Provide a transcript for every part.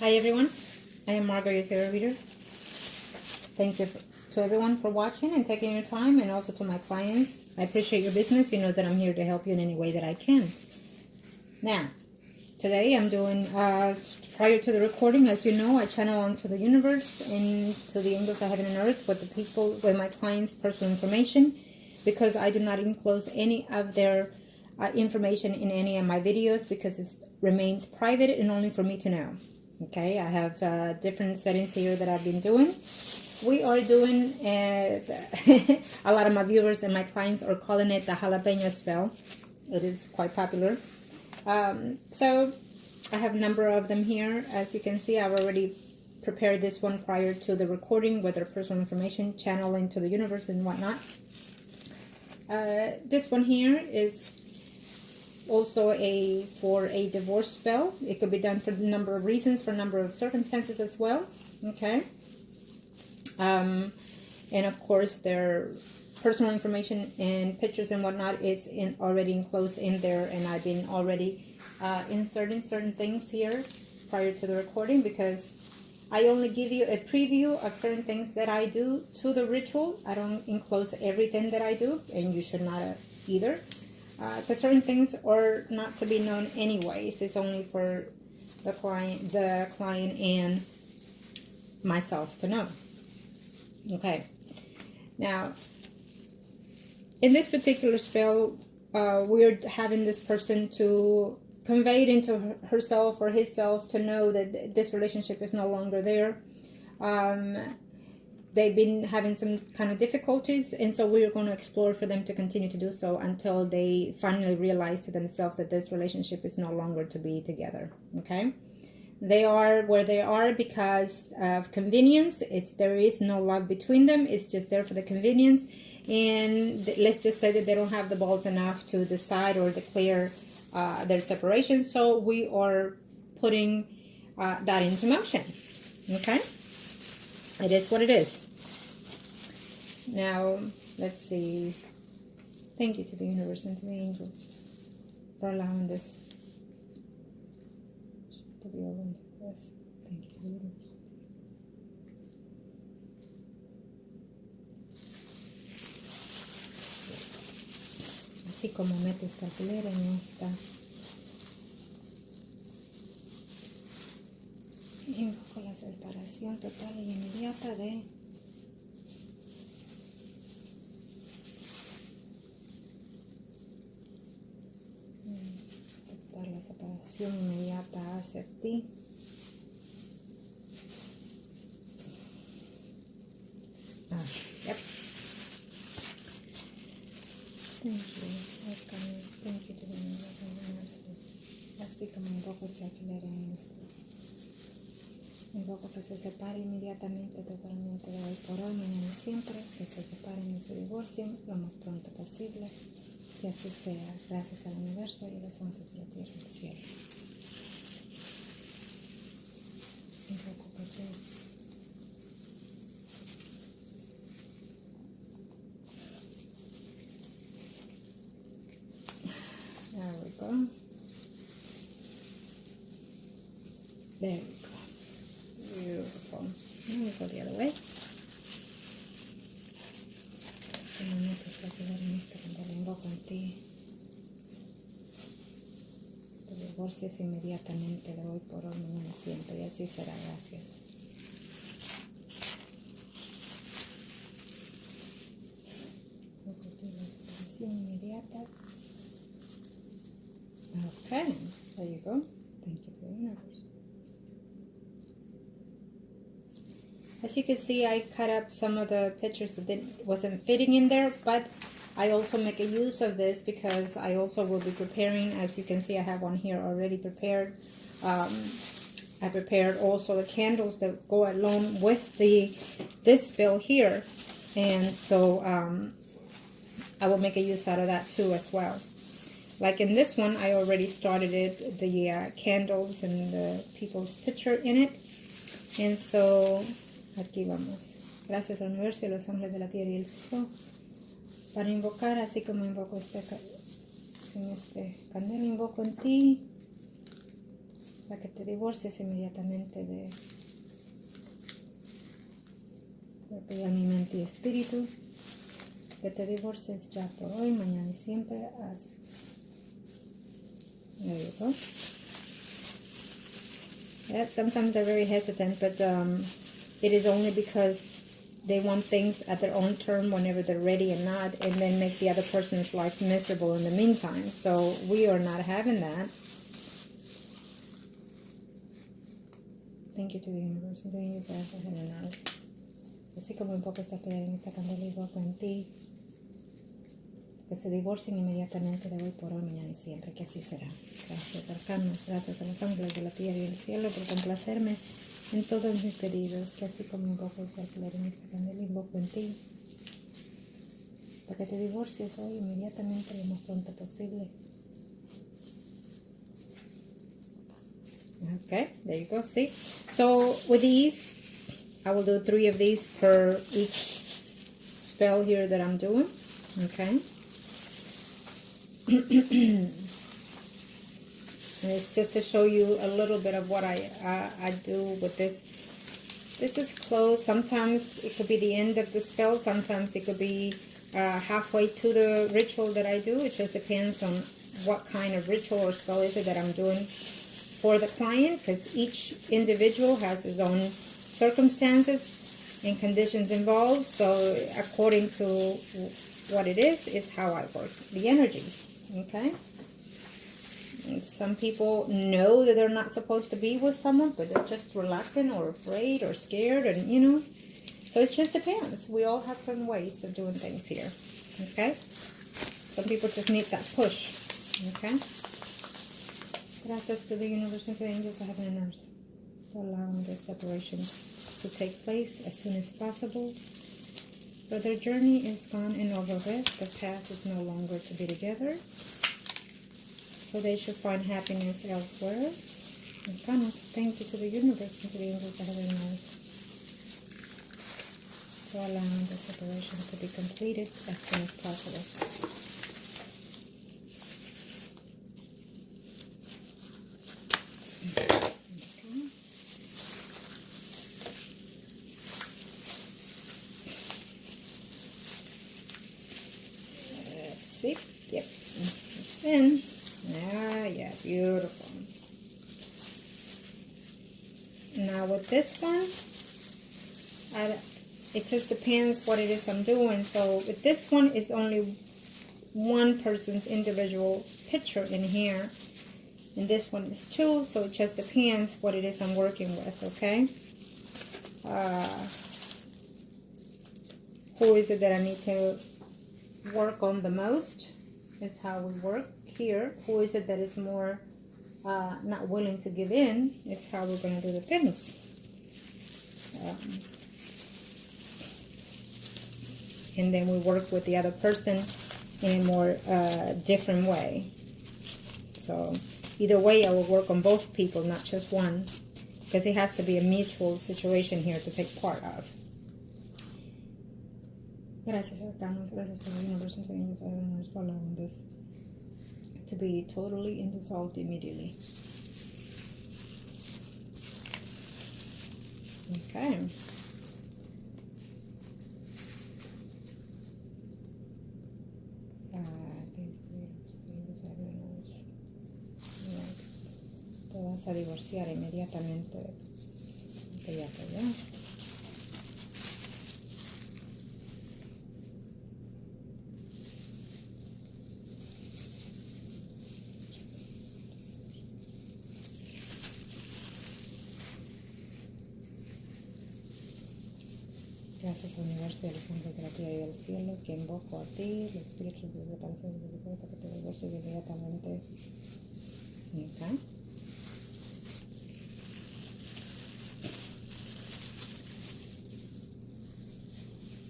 Hi everyone, I am Margourtarotreader. Thank you to everyone for watching and taking your time, and also to my clients. I appreciate your business. You know that I'm here to help you in any way that I can. Now, today I'm doing, prior to the recording, as you know, I channel onto the universe and to the angels of heaven and earth with the people, with my clients' personal information, because I do not enclose any of their information in any of my videos, because it remains private and only for me to know. Okay, I have different settings here that I've been doing. We are doing, a lot of my viewers and my clients are calling it the jalapeno spell. It is quite popular. So I have a number of them here. As you can see, I've already prepared this one prior to the recording with their personal information, channeling to the universe and whatnot. This one here is also for a divorce spell. It could be done for a number of reasons, for a number of circumstances as well. Okay. And of course, their personal information and pictures and whatnot, it's already enclosed in there, and I've been already inserting certain things here prior to the recording, because I only give you a preview of certain things that I do to the ritual. I don't enclose everything that I do, and you should not either. Because certain things are not to be known anyways. It's only for the client and myself to know. Okay. Now, in this particular spell, we're having this person to convey it into herself or himself to know that this relationship is no longer there. They've been having some kind of difficulties, and so we're going to explore for them to continue to do so until they finally realize to themselves that this relationship is no longer to be together. Okay, they are where they are because of convenience. There is no love between them. It's just there for the convenience, and let's just say that they don't have the balls enough to decide or declare their separation. So we are putting that into motion. Okay, it is what it is. Now, let's see. Thank you to the universe and to the angels for allowing this to be open for us. Thank you to the universe. Así como metes calculera en esta. Invoco la separación total y inmediata de la separación inmediata hacia ti. Yep. Thank you. Thank you to the universe. Así como invoco se acelera en esto. Invoco que se separe inmediatamente, totalmente de hoy por hoy, mañana y siempre. Que se separen y se divorcien lo más pronto posible. Que así sea, gracias al universo y a los ángeles de la tierra y del cielo. Invoco que te... There we go. There we go. Beautiful. Now we go the other way. Cuando lo invoco en ti, te divorcias inmediatamente de hoy por hoy, mañana y siempre, y así será. Gracias. Separación inmediata. Okay, there you go. Thank you to the universe. As you can see, I cut up some of the pictures that wasn't fitting in there, but I also make a use of this because I also will be preparing. As you can see, I have one here already prepared. I prepared also the candles that go along with this spell here, and so I will make a use out of that too as well. Like in this one, I already started it, the candles and the people's picture in it, and so aquí vamos. Gracias al universo y a los ángeles de la tierra y el cielo para invocar, así como invoco en este candela, invoco en ti para que te divorcies inmediatamente de cuerpo y alma, mente y espíritu. Que te divorcies ya por hoy, mañana y siempre. There you go. Yeah, sometimes they're very hesitant, but it is only because they want things at their own term whenever they're ready and not, and then make the other person's life miserable in the meantime. So we are not having that. Thank you to the universe. And then use that for heaven and earth. Así como un poco esta pelea en esta candela igual en ti. Que se divorcien inmediatamente de hoy por hoy, mañana y siempre, que así será. Gracias, arcanos, gracias a los ángeles de la tierra y del cielo por complacerme en todos mis pedidos, que así como invoco esta flor en esta candela, invoco en ti, para que te divorcies hoy inmediatamente lo más pronto posible. Okay, there you go, see? So with these, I will do 3 of these per each spell here that I'm doing, okay? And it's just to show you a little bit of what I do with this. This is closed. Sometimes it could be the end of the spell. Sometimes it could be halfway to the ritual that I do. It just depends on what kind of ritual or spell is it that I'm doing for the client, because each individual has his own circumstances and conditions involved. So according to what it is how I work the energies. Okay, and some people know that they're not supposed to be with someone, but they're just reluctant or afraid or scared, and you know, so it just depends. We all have certain ways of doing things here. Okay, some people just need that push. Okay, gracias to the universe and to the angels of heaven and earth for allowing this separation to take place as soon as possible. But their journey is gone and over with. The path is no longer to be together. So they should find happiness elsewhere. And promise, thank you to the universe and to the angels of heaven and earth for allowing the separation to be completed as soon as possible. Yep, it's in. Ah, yeah, beautiful. Now with this one, it just depends what it is I'm doing. So with this one, it's only one person's individual picture in here. And this one is 2, so it just depends what it is I'm working with, okay? Who is it that I need to work on the most? Is how we work here. Who is it that is more not willing to give in? It's how we're going to do the things. And then we work with the other person in a more different way. So either way, I will work on both people, not just one, because it has to be a mutual situation here to take part of. Gracias, arcanos, gracias to the universe and to the angels of heaven and earth for allowing this to be totally indissolved immediately. Okay. Te vas a divorciar inmediatamente de ya. Gracias al universo y a los ángeles de la tierra y del cielo, que invoco a ti, los espíritus de separación y de para que te divorcies inmediatamente. Okay.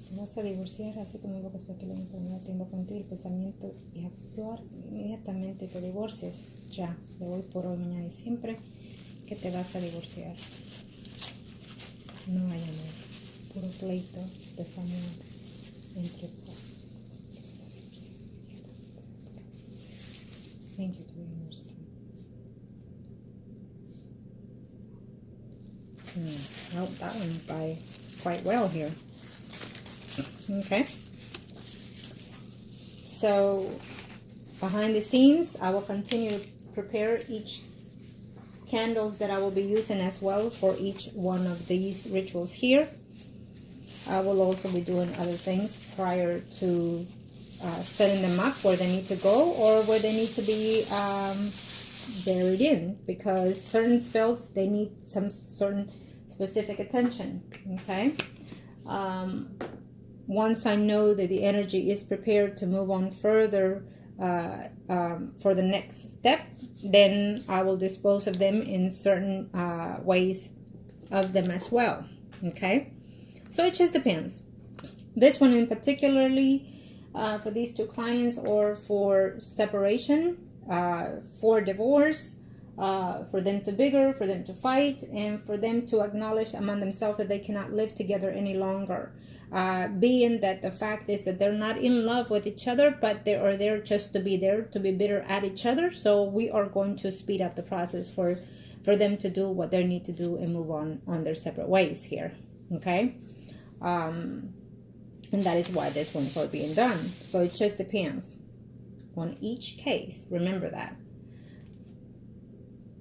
Te vas a divorciar, así como invoco esta que la enfermedad te invoco en ti, el pensamiento y actuar inmediatamente te divorcies ya, de hoy por hoy, mañana y siempre, que te vas a divorciar. No hay amor. Puro pleito, desamor entre partes. Thank you to the universe. Oh, that went by quite well here. Okay. So behind the scenes, I will continue to prepare each candles that I will be using as well for each one of these rituals here. I will also be doing other things prior to setting them up where they need to go or where they need to be buried in, because certain spells, they need some certain specific attention. Okay. Once I know that the energy is prepared to move on further for the next step, then I will dispose of them in certain ways of them as well. Okay, so it just depends. This one in particularly, for these two clients, or for separation, for divorce, for them to bigger, for them to fight, and for them to acknowledge among themselves that they cannot live together any longer. Being that the fact is that they're not in love with each other, but they are there just to be there, to be bitter at each other. So we are going to speed up the process for them to do what they need to do and move on their separate ways here. Okay. And that is why this one's all being done. So it just depends on each case. Remember that.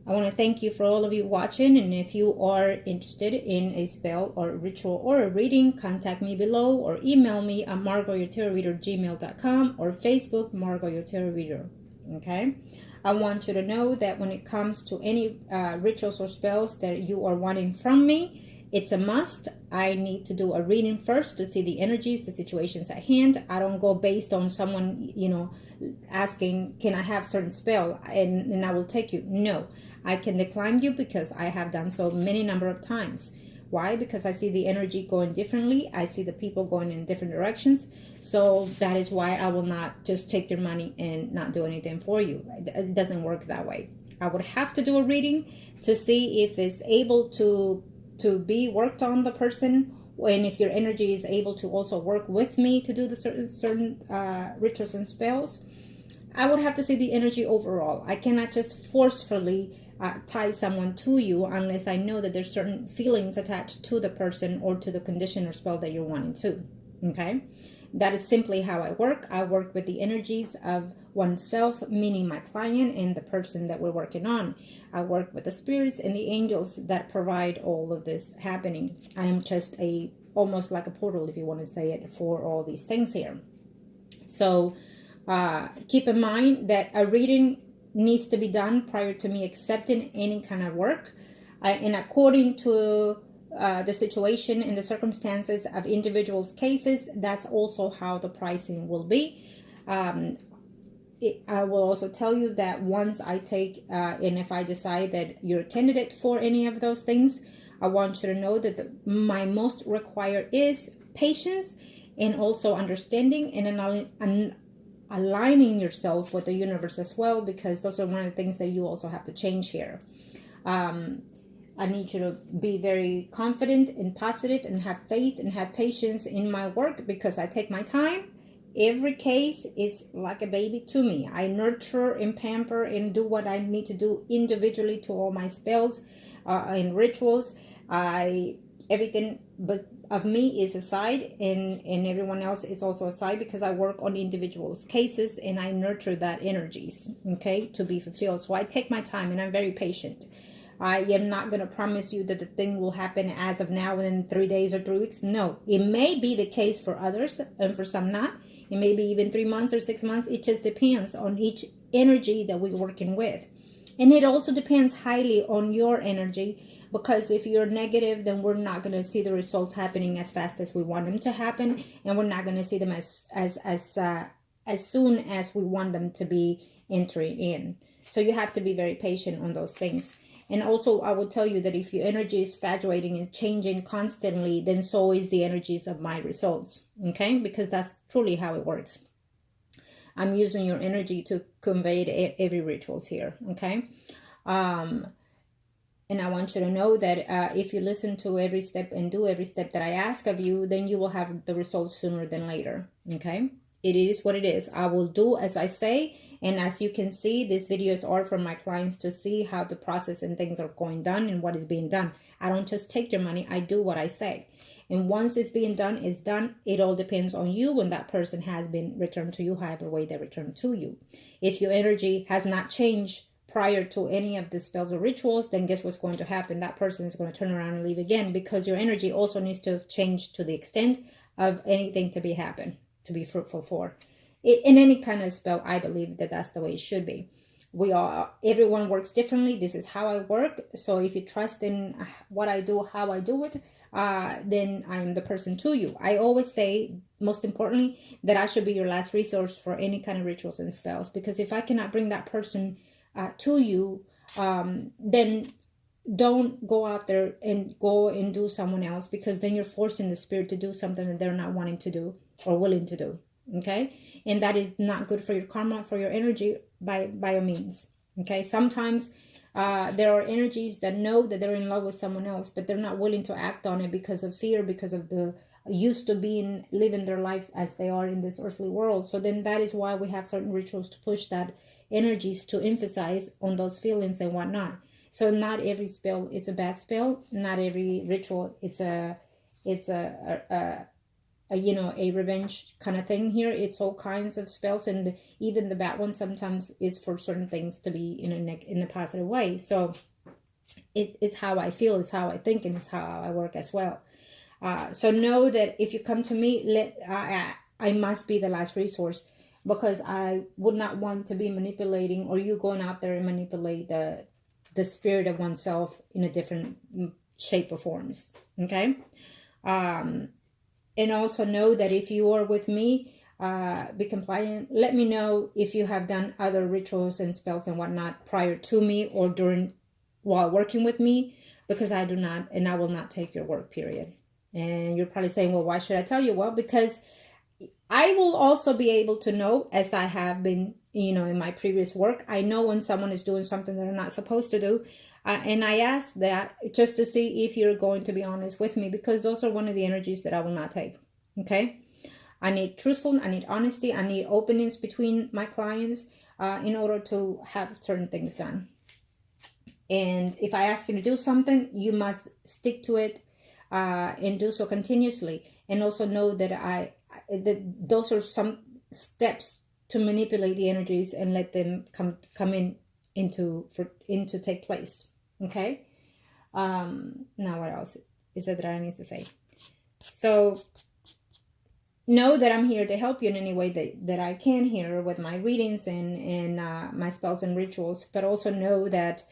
I want to thank you for all of you watching, and if you are interested in a spell or a ritual or a reading, contact me below or email me at margourtarotreader@gmail.com or Facebook Margourtarotreader. Okay, I want you to know that when it comes to any rituals or spells that you are wanting from me, it's a must. I need to do a reading first to see the energies, the situations at hand. I don't go based on someone, asking, can I have certain spell and I will take you. No, I can decline you because I have done so many number of times. Why? Because I see the energy going differently. I see the people going in different directions. So that is why I will not just take your money and not do anything for you. It doesn't work that way. I would have to do a reading to see if it's able to be worked on the person, and if your energy is able to also work with me to do the certain rituals and spells. I would have to see the energy overall. I cannot just forcefully tie someone to you unless I know that there's certain feelings attached to the person or to the condition or spell that you're wanting to. Okay, that is simply how I work. I work with the energies of oneself, meaning my client and the person that we're working on. I work with the spirits and the angels that provide all of this happening. I am just almost like a portal, if you want to say it, for all these things here. So keep in mind that a reading needs to be done prior to me accepting any kind of work, and according to the situation and the circumstances of individuals' cases, that's also how the pricing will be. I will also tell you that once I take, and if I decide that you're a candidate for any of those things, I want you to know that my most required is patience and also understanding and aligning yourself with the universe as well, because those are one of the things that you also have to change here. I need you to be very confident and positive and have faith and have patience in my work, because I take my time. Every case is like a baby to me. I nurture and pamper and do what I need to do individually to all my spells and rituals. Everything but of me is aside, and everyone else is also aside, because I work on individuals' cases and I nurture that energies, okay, to be fulfilled. So I take my time and I'm very patient. I am not going to promise you that the thing will happen as of now in 3 days or 3 weeks. No, it may be the case for others and for some not. It may be even 3 months or 6 months. It just depends on each energy that we're working with. And it also depends highly on your energy, because if you're negative, then we're not going to see the results happening as fast as we want them to happen, and we're not going to see them as soon as we want them to be entering in. So you have to be very patient on those things. And also, I will tell you that if your energy is fluctuating and changing constantly, then so is the energies of my results. Okay? Because that's truly how it works. I'm using your energy to convey every rituals here. Okay? And I want you to know that if you listen to every step and do every step that I ask of you, then you will have the results sooner than later. Okay? It is what it is. I will do as I say, And as you can see, these videos are for my clients to see how the process and things are going done and what is being done. I don't just take your money, I do what I say. And once it's being done, it's done. It all depends on you when that person has been returned to you, however way they return to you. If your energy has not changed prior to any of the spells or rituals, then guess what's going to happen? That person is going to turn around and leave again, because your energy also needs to have changed to the extent of anything to be happen, to be fruitful for. In any kind of spell, I believe that that's the way it should be. Everyone works differently. This is how I work. So if you trust in what I do, how I do it, then I'm the person to you. I always say, most importantly, that I should be your last resource for any kind of rituals and spells. Because if I cannot bring that person to you, then don't go out there and go and do someone else, because then you're forcing the spirit to do something that they're not wanting to do or willing to do. Okay, and that is not good for your karma, for your energy, by a means. Okay, sometimes there are energies that know that they're in love with someone else, but they're not willing to act on it because of fear, because of the used to living their lives as they are in this earthly world. So then that is why we have certain rituals to push that energies, to emphasize on those feelings and whatnot. So not every spell is a bad spell. Not every ritual it's a revenge kind of thing here. It's all kinds of spells, and even the bad one sometimes is for certain things to be in a positive way. So it is how I feel, it's how I think, and it's how I work as well. So know that if you come to me, I must be the last resource, because I would not want to be manipulating, or you going out there and manipulate the spirit of oneself in a different shape or forms. Okay. And also know that if you are with me, be compliant. Let me know if you have done other rituals and spells and whatnot prior to me or while working with me, because I do not, and I will not take your work, period. And you're probably saying, well, why should I tell you? Well, because I will also be able to know, as I have been, in my previous work, I know when someone is doing something they're not supposed to do. And I ask that just to see if you're going to be honest with me, because those are one of the energies that I will not take. Okay. I need truthfulness, I need honesty, I need openness between my clients in order to have certain things done. And if I ask you to do something, you must stick to it and do so continuously. And also know that those are some steps to manipulate the energies and let them come into take place. Okay. Now what else is it that I need to say? So know that I'm here to help you in any way that I can here with my readings and my spells and rituals. But also know that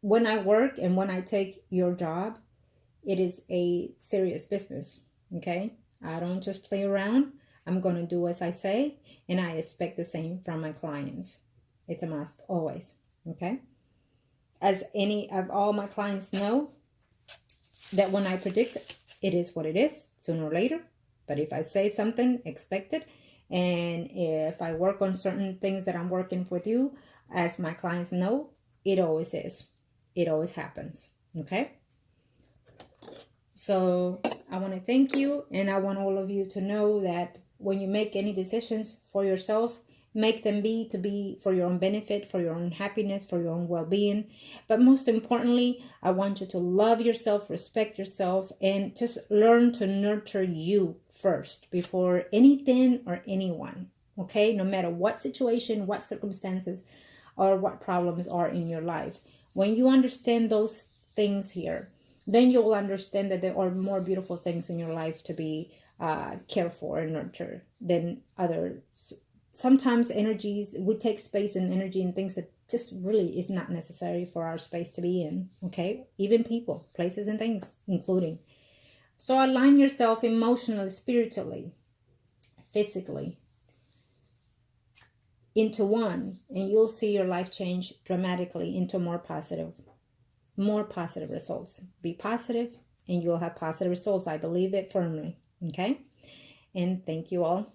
when I work and when I take your job, it is a serious business. Okay. I don't just play around. I'm going to do as I say, and I expect the same from my clients. It's a must, always. Okay. As any of all my clients know, that when I predict, it is what it is, sooner or later. But if I say something, expect it. And if I work on certain things that I'm working with you, as my clients know, it always is. It always happens. Okay. So I want to thank you, and I want all of you to know that when you make any decisions for yourself, make them be for your own benefit, for your own happiness, for your own well-being. But most importantly, I want you to love yourself, respect yourself, and just learn to nurture you first before anything or anyone. Okay? No matter what situation, what circumstances, or what problems are in your life. When you understand those things here, then you will understand that there are more beautiful things in your life to be cared for and nurtured than others. Sometimes energies, we take space and energy in things that just really is not necessary for our space to be in. Okay? Even people, places, and things, including. So align yourself emotionally, spiritually, physically into one, and you'll see your life change dramatically into more positive results. Be positive and you'll have positive results. I believe it firmly. Okay? And thank you all